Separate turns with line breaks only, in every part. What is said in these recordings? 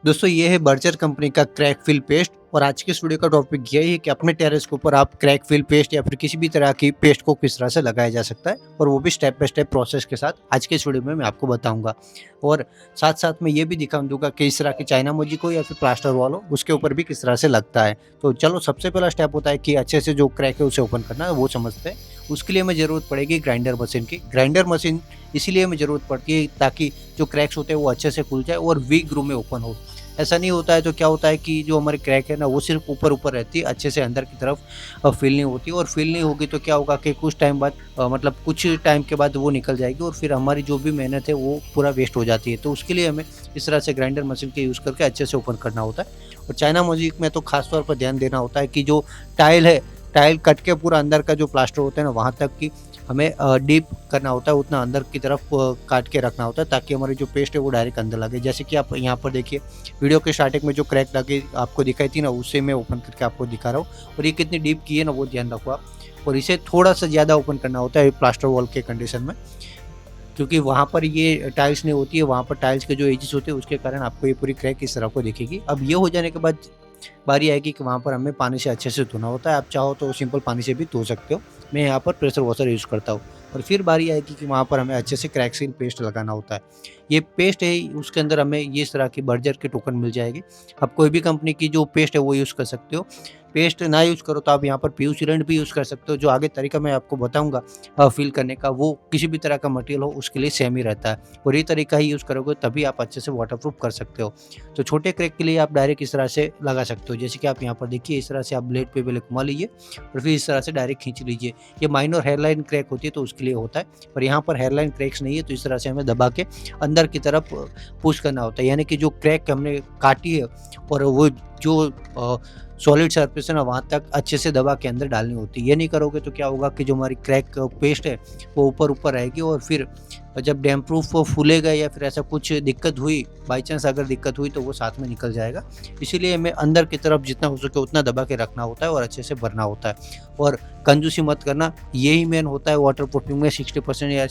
दोस्तों ये है बर्जर कंपनी का क्रैक फिल पेस्ट और आज के इस वीडियो का टॉपिक यही है कि अपने टेरेस के ऊपर आप क्रैक फिल पेस्ट या फिर किसी भी तरह की पेस्ट को किस तरह से लगाया जा सकता है और वो भी स्टेप बाय स्टेप प्रोसेस के साथ आज के इस वीडियो में मैं आपको बताऊंगा। और साथ साथ में ये भी दिखा दूंगा कि इस तरह की चाइना मोजी हो या फिर प्लास्टर वॉल हो उसके ऊपर भी किस तरह से लगता है। तो चलो सबसे पहला स्टेप होता है कि अच्छे से जो क्रैक है उसे ओपन करना है वो समझते हैं। उसके लिए हमें ज़रूरत पड़ेगी ग्राइंडर मशीन की। ग्राइंडर मशीन इसीलिए हमें ज़रूरत पड़ती है ताकि जो क्रैक्स होते हैं वो अच्छे से खुल जाए और वीक ग्रू में ओपन हो। ऐसा नहीं होता है तो क्या होता है कि जो हमारी क्रैक है ना वो सिर्फ ऊपर-ऊपर रहती है, अच्छे से अंदर की तरफ फ़ील नहीं होती और फ़ील नहीं होगी तो क्या होगा कि कुछ टाइम बाद मतलब कुछ टाइम के बाद वो निकल जाएगी और फिर हमारी जो भी मेहनत है वो पूरा वेस्ट हो जाती है। तो उसके लिए हमें इस तरह से ग्राइंडर मशीन का यूज़ करके अच्छे से ओपन करना होता है। और चाइना म्यूज़िक में तो ख़ास तौर पर ध्यान देना होता है कि जो टाइल है, टाइल कट के पूरा अंदर का जो प्लास्टर होता है ना वहाँ तक की हमें डीप करना होता है, उतना अंदर की तरफ काट के रखना होता है ताकि हमारी जो पेस्ट है वो डायरेक्ट अंदर लगे। जैसे कि आप यहाँ पर देखिए वीडियो के स्टार्टिंग में जो क्रैक लगी आपको दिखाई थी ना उससे मैं ओपन करके आपको दिखा रहा हूँ और ये कितनी डीप की है ना वो ध्यान रखो आप। और इसे थोड़ा-सा ज़्यादा ओपन करना होता है प्लास्टर वॉल के कंडीशन में, क्योंकि वहाँ पर ये टाइल्स नहीं होती है, वहाँ पर टाइल्स के जो एजेस होते हैं उसके कारण आपको ये पूरी क्रैक इस तरह को दिखेगी। अब ये हो जाने के बाद बारी आएगी कि वहाँ पर हमें पानी से अच्छे से धोना होता है। आप चाहो तो सिंपल पानी से भी धो सकते हो। मैं यहाँ पर प्रेशर वॉशर यूज़ करता हूँ। और फिर बारी आएगी कि वहाँ पर हमें अच्छे से क्रैक सील पेस्ट लगाना होता है। ये पेस्ट है उसके अंदर हमें ये इस तरह की बर्जर की टोकन मिल जाएगी। आप कोई भी कंपनी की जो पेस्ट है वो यूज़ कर सकते हो। पेस्ट ना यूज़ करो तो आप यहाँ पर पीयू सीरेंट भी यूज़ कर सकते हो। जो आगे तरीका मैं आपको बताऊँगा फ़िल करने का, वो किसी भी तरह का मटेरियल हो उसके लिए सेम ही रहता है। और ये तरीका ही यूज़ करोगे तभी आप अच्छे से वाटरप्रूफ कर सकते हो। तो छोटे क्रैक के लिए आप डायरेक्ट इस तरह से लगा सकते हो। जैसे कि आप यहाँ पर देखिए इस तरह से आप ब्लेड पे पहले घुमा लीजिए और फिर इस तरह से डायरेक्ट खींच लीजिए। ये माइनर हेयरलाइन क्रैक होती है तो उसके लिए होता है, और यहाँ पर हेयरलाइन क्रैक्स नहीं है तो इस तरह से हमें दबा के अंदर की तरफ पुश करना होता है। यानी कि जो क्रैक हमने काटी है और वो जो सॉलिड सरफेस है ना वहाँ तक अच्छे से दबा के अंदर डालनी होती है। ये नहीं करोगे तो क्या होगा कि जो हमारी क्रैक पेस्ट है वो ऊपर-ऊपर रहेगी और फिर जब डैम्प प्रूफ वो फूलेगा या फिर ऐसा कुछ दिक्कत हुई, बाई चांस अगर दिक्कत हुई तो वो साथ में निकल जाएगा। इसीलिए हमें अंदर की तरफ जितना हो सके उतना दबा के रखना होता है और अच्छे से भरना होता है। और कंजूसी मत करना, यही मेन होता है वाटरप्रूफिंग में। 60% या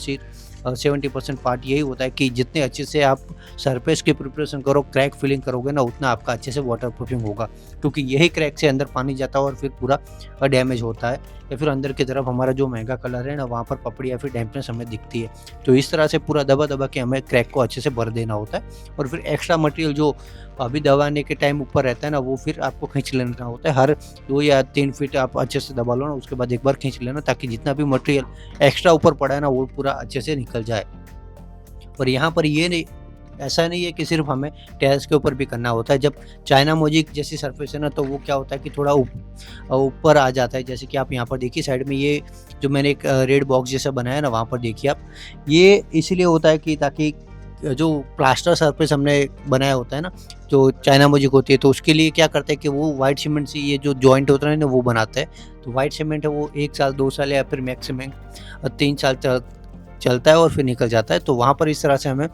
70% पार्ट यही होता है कि जितने अच्छे से आप सरफेस की प्रिपरेशन करो, क्रैक फिलिंग करोगे ना उतना आपका अच्छे से वाटरप्रूफिंग होगा। क्योंकि यही क्रैक से अंदर पानी जाता है और फिर पूरा डैमेज होता है या फिर अंदर की तरफ हमारा जो महंगा कलर है ना वहाँ पर पपड़ी या फिर डैम्पनेस हमें दिखती है। तो इस तरह से पूरा दबा-दबा के हमें क्रैक को अच्छे से भर देना होता है और फिर एक्स्ट्रा मटेरियल जो अभी दबाने के टाइम ऊपर रहता है ना वो फिर आपको खींच लेना होता है। हर 2 या 3 फीट आप अच्छे से दबा लो ना, उसके बाद एक बार खींच लेना ताकि जितना भी मटेरियल एक्स्ट्रा ऊपर पड़ा है ना वो पूरा अच्छे से निकल जाए। और यहाँ पर ये नहीं, ऐसा नहीं है कि सिर्फ हमें टेरेस के ऊपर भी करना होता है। जब चाइना मोज़ेक जैसी सरफेस है ना तो वो क्या होता है कि थोड़ा ऊपर आ जाता है। जैसे कि आप यहाँ पर देखिए साइड में ये जो मैंने एक रेड बॉक्स जैसा बनाया है ना वहाँ पर देखिए आप। ये इसलिए होता है कि ताकि जो प्लास्टर सरफेस हमने बनाया होता है ना, जो चाइना मोज़ेक होती है तो उसके लिए क्या करते हैं कि वो व्हाइट सीमेंट से ये जो जॉइंट होता है ना वो बनाते हैं। तो व्हाइट सीमेंट है वो 1 साल 2 साल या फिर मैक्सिमम 3 साल चलता है और फिर निकल जाता है। तो वहाँ पर इस तरह से हमें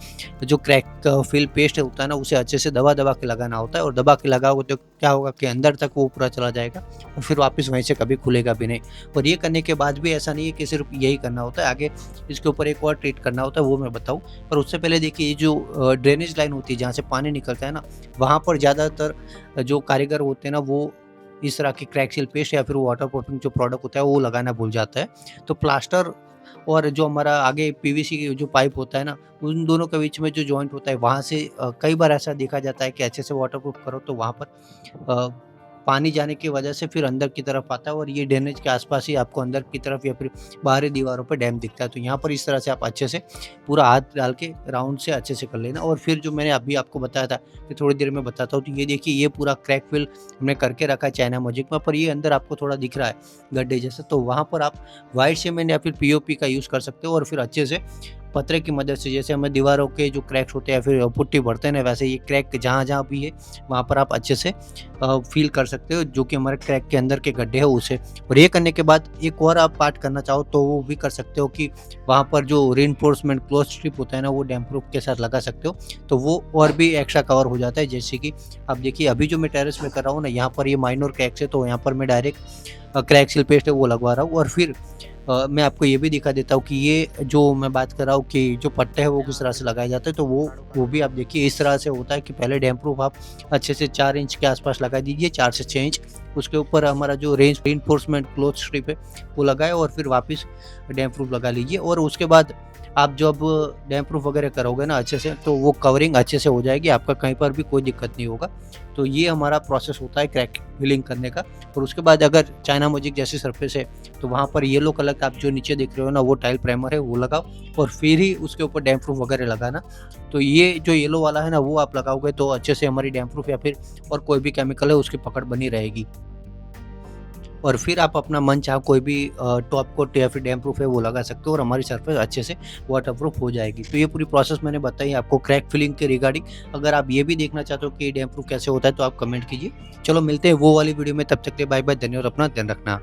जो क्रैक फिल पेस्ट होता है ना उसे अच्छे से दबा-दबा के लगाना होता है और दबा के लगाओगे तो क्या होगा कि अंदर तक वो पूरा चला जाएगा और फिर वापस वहीं से कभी खुलेगा भी नहीं। और ये करने के बाद भी ऐसा नहीं है कि सिर्फ यही करना होता है, आगे इसके ऊपर एक और ट्रीट करना होता है वो मैं बताऊँ। पर उससे पहले देखिए ये जो ड्रेनेज लाइन होती है जहाँ से पानी निकलता है ना, वहाँ पर ज़्यादातर जो कारीगर होते हैं ना वो इस तरह की क्रैक सील पेस्ट या फिर वाटर प्रूफिंग जो प्रोडक्ट होता है वो लगाना भूल जाता है। तो प्लास्टर और जो हमारा आगे पीवीसी की जो पाइप होता है ना, उन दोनों के बीच में जो जॉइंट होता है वहाँ से कई बार ऐसा देखा जाता है कि अच्छे से वाटरप्रूफ करो तो वहाँ पर अ, पानी जाने की वजह से फिर अंदर की तरफ आता है और ये ड्रेनेज के आसपास ही आपको अंदर की तरफ या फिर बाहरी दीवारों पे डैम दिखता है। तो यहाँ पर इस तरह से आप अच्छे से पूरा हाथ डाल के राउंड से अच्छे से कर लेना। और फिर जो मैंने अभी आपको बताया था कि थोड़ी देर में बताता हूँ, तो ये देखिए ये पूरा क्रैक फिल हमने करके रखा है चाइना मोज़ेक में, पर ये अंदर आपको थोड़ा दिख रहा है गड्ढे जैसा, तो वहाँ पर आप व्हाइट सीमेंट या फिर पीओपी का यूज़ कर सकते हो और फिर अच्छे से पतरे की मदद से, जैसे हमें दीवारों के जो क्रैक्स होते हैं या फिर पुट्टी भरते हैं ना वैसे ये क्रैक जहाँ-जहाँ भी है वहाँ पर आप अच्छे से फ़ील कर सकते हो जो कि हमारे क्रैक के अंदर के गड्ढे हैं उसे। और ये करने के बाद एक और आप पार्ट करना चाहो तो वो भी कर सकते हो कि वहाँ पर जो रीइंफोर्समेंट क्लोथ स्ट्रिप होता है ना वो डैम्प प्रूफ के साथ लगा सकते हो, तो वो और भी एक्स्ट्रा कवर हो जाता है। जैसे कि आप देखिए अभी जो मैं टेरेस में कर रहा हूँ ना यहाँ पर ये माइनर क्रैक्स है तो यहाँ पर मैं डायरेक्ट क्रैक सील पेस्ट है वो लगवा रहा हूँ और फिर मैं आपको ये भी दिखा देता हूँ कि ये जो मैं बात कर रहा हूँ कि जो पट्टे हैं वो किस तरह से लगाए जाते हैं, तो वो भी आप देखिए इस तरह से होता है कि पहले डैम्प प्रूफ आप अच्छे से 4 इंच के आसपास लगा दीजिए, 4 से 6 इंच। उसके ऊपर हमारा जो रीइंफोर्समेंट क्लॉथ स्ट्रिप है वो लगाएँ और फिर वापस डैम्प प्रूफ लगा लीजिए, और उसके बाद आप जब डैम्प प्रूफ वगैरह करोगे ना अच्छे से, तो वो कवरिंग अच्छे से हो जाएगी, आपका कहीं पर भी कोई दिक्कत नहीं होगा। तो ये हमारा प्रोसेस होता है क्रैक फिलिंग करने का। और उसके बाद अगर चाइना मैजिक जैसी सरफेस है, तो वहाँ पर येलो कलर का आप जो नीचे देख रहे हो ना, वो टाइल प्राइमर है वो लगाओ, और फिर ही उसके ऊपर डैम्प प्रूफ वगैरह लगाना। तो ये जो येलो वाला है ना, वो आप लगाओगे तो अच्छे से हमारी डैम्प प्रूफ या फिर और कोई भी केमिकल है उसकी पकड़ बनी रहेगी। और फिर आप अपना मनचाहा कोई भी टॉप कोट या फिर डैम्प प्रूफ है वो लगा सकते हो, और हमारी सरफेस अच्छे से वाटरप्रूफ हो जाएगी। तो ये पूरी प्रोसेस मैंने बताई आपको क्रैक फिलिंग के रिगार्डिंग। अगर आप ये भी देखना चाहते हो कि डैम्प प्रूफ कैसे होता है, तो आप कमेंट कीजिए। चलो मिलते हैं वो वाली वीडियो में, तब तक के लिए बाय बाय, धन्यवाद, अपना ध्यान रखना।